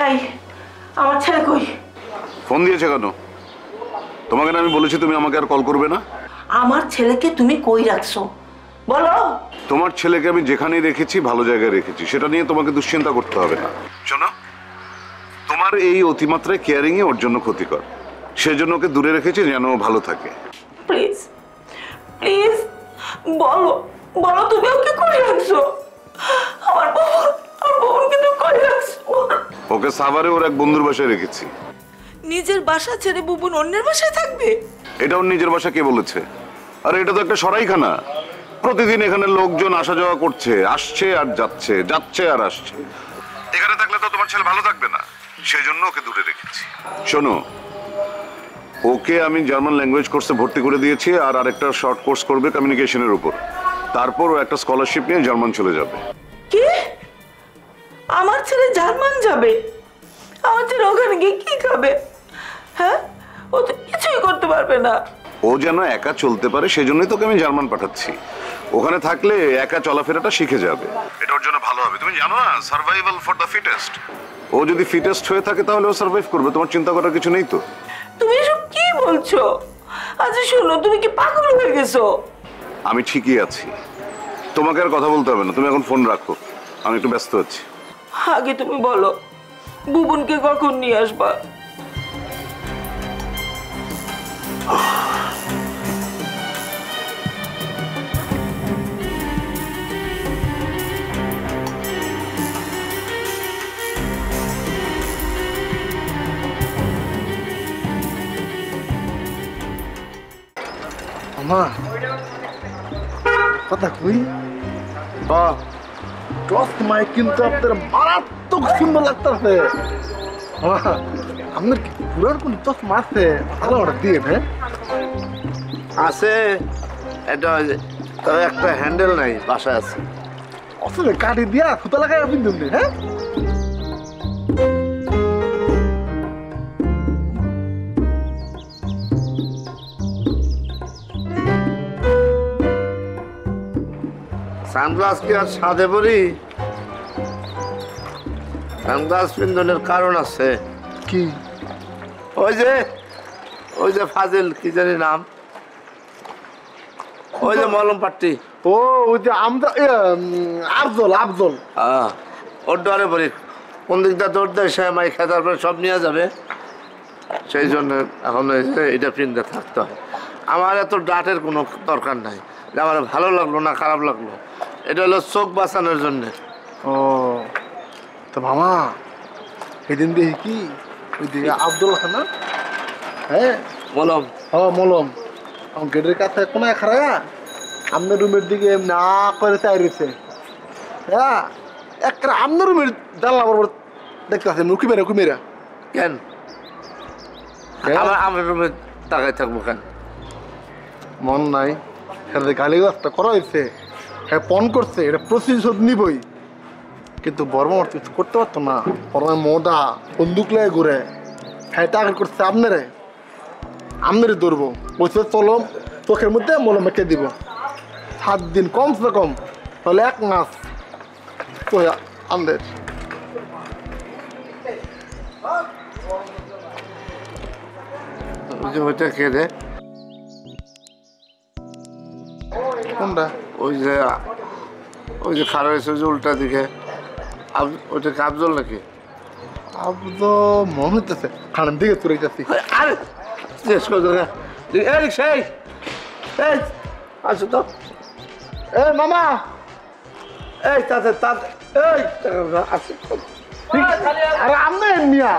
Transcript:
এই আমার ছেলে কই? ফোন দিয়েছে কেন? তোমাকে না আমি বলেছি তুমি আমাকে আর কল করবে না? আমার ছেলেকে তুমি কই রাখছো বলো? তোমার ছেলেকে আমি যেখানেই রেখেছি ভালো জায়গায় রেখেছি, সেটা নিয়ে তোমাকে দুশ্চিন্তা করতে হবে না। শোনো, তোমার এই অতিমাত্রায় কেয়ারিং এ ওর জন্য ক্ষতিকর, সেজন্য ওকে দূরে রেখেছি যেন ও ভালো থাকে। প্লিজ প্লিজ বলো বলো তুমি ওকে কই রাখছো? আমার বোনকে তো কই রাখছো? ওকে সাভারে ওর এক বন্ধুর বাসায় রেখেছি। নিজের বাসা ছেড়ে বুবুন অন্যের বাসায় থাকবে? এটা ওর নিজের বাসা কে বলেছে? আরে এটা তো একটা সরাইখানা, প্রতিদিন এখানে লোকজন আসা যাওয়া করছে, আসছে আর যাচ্ছে, যাচ্ছে আর আসছে। এখানে থাকলে তো তোমার ছেলে ভালো থাকবে না, সেই জন্য ওকে দূরে রেখেছি। শোনো, ওকে আমি জার্মান ল্যাঙ্গুয়েজ কোর্সে ভর্তি করে দিয়েছি, আর আরেকটা শর্ট কোর্স করবে কমিউনিকেশনের উপর। তারপর ও একটা স্কলারশিপ নিয়ে জার্মান চলে যাবে। কি? আমার ছেলে জার্মান যাবে? আমার ছেলে ওখানে গিয়ে কি খাবে? হ্যাঁ, ও তো কিছুই করতে পারবে না। ও যেন একা চলতে পারে সেজন্যই তোকে আমি জার্মান পাঠাচ্ছি। ওখানে থাকলে একা চলাফেরাটা শিখে যাবে, এটা ওর জন্য ভালো হবে। তুমি জানো না, সার্ভাইভাল ফর দ্য ফিটেস্ট। ও যদি ফিটেস্ট হয়ে থাকে তাহলে ও সার্ভাইভ করবে, তোমার চিন্তা করার কিছু নেই তো। তুমি এসব কি বলছো? আচ্ছা শোনো, তুমি কি পাগল হয়ে গেছো? আমি ঠিকই আছি, তোমাকে আর কথা বলতে হবে না, তুমি এখন ফোন রাখো, আমি একটু ব্যস্ত আছি। আগে তুমি বলো বুবুনকে কখন নিয়ে আসবা? মা কথা কই, টস মাই কিন্তু আপনার মারাত্মক সুন্দর লাগতেছে। আপনার কি পুরার কোন টস মারছে? ভালো অর্ডার দিয়ে হ্যাঁ আছে, এটা তবে একটা হ্যান্ডেল নাই, বাসায় আছে। আসলে কাটি দিয়া সুতা লাগাই আপনি দিন হ্যাঁ। সানগ্লাস কি আর সাদে পরি? সানগ্লাস পিন্ধনের কারণ আছে। কি? ওই যে ফাজিল কি জানি নাম, ওই যে মলম পাট্টি, ও ওই যে আমরা আফজল আফজল ওর ডরে পড়ি, কোন দিকটা দৌড় দেয় সে মাই খেয়ে তারপরে সব নিয়ে যাবে। সেই জন্য এখন এটা পিন্ধে থাকতে হয়। আমার এত ডাটের কোনো দরকার নাই, যে আমার ভালো লাগলো না খারাপ লাগলো, এটা হলো চোখ বাঁচানোর জন্যে। ও তো মামা সেদিন দেখি কি ওই দিকে আব্দুল খানা হ্যাঁ মলম, মলম আমার গেটের কাছে কোনায় খারায়া আপনার রুমের দিকে না করে চাই রয়েছে। হ্যাঁ একটা আপনার রুমের জানলা বরাবর দেখতে আছে কুমিরা কেন আমার রুমে তাকাই থাকবো কেন? মন নাই, সেটা গালি গাছটা করা হয়েছে, হ্যাঁ পণ করছে, এটা প্রতিশোধ নিবই। কিন্তু বর্মা কিছু করতে পারতো না, বর্মা মোদা বন্দুক লাগে ঘুরে, হ্যাঁ টাকা করছে আপনারে ধরবো, বলছে চলো চোখের মধ্যে মলম মেখে দিব, 7 দিন কমসে কম, তাহলে 1 মাস আমাদের। ওইটা কে রে? কোনটা? ওই যে খারাপ হয়েছে যে উল্টা দিকে, ওইটা কি আফজল নাকি? আব্দ মন হইতেছে খানের দিকে চলে যাচ্ছি। আরে শেষ করে আসো তো, মামা এই তাতে এই আসো, আরে আমনে মিয়া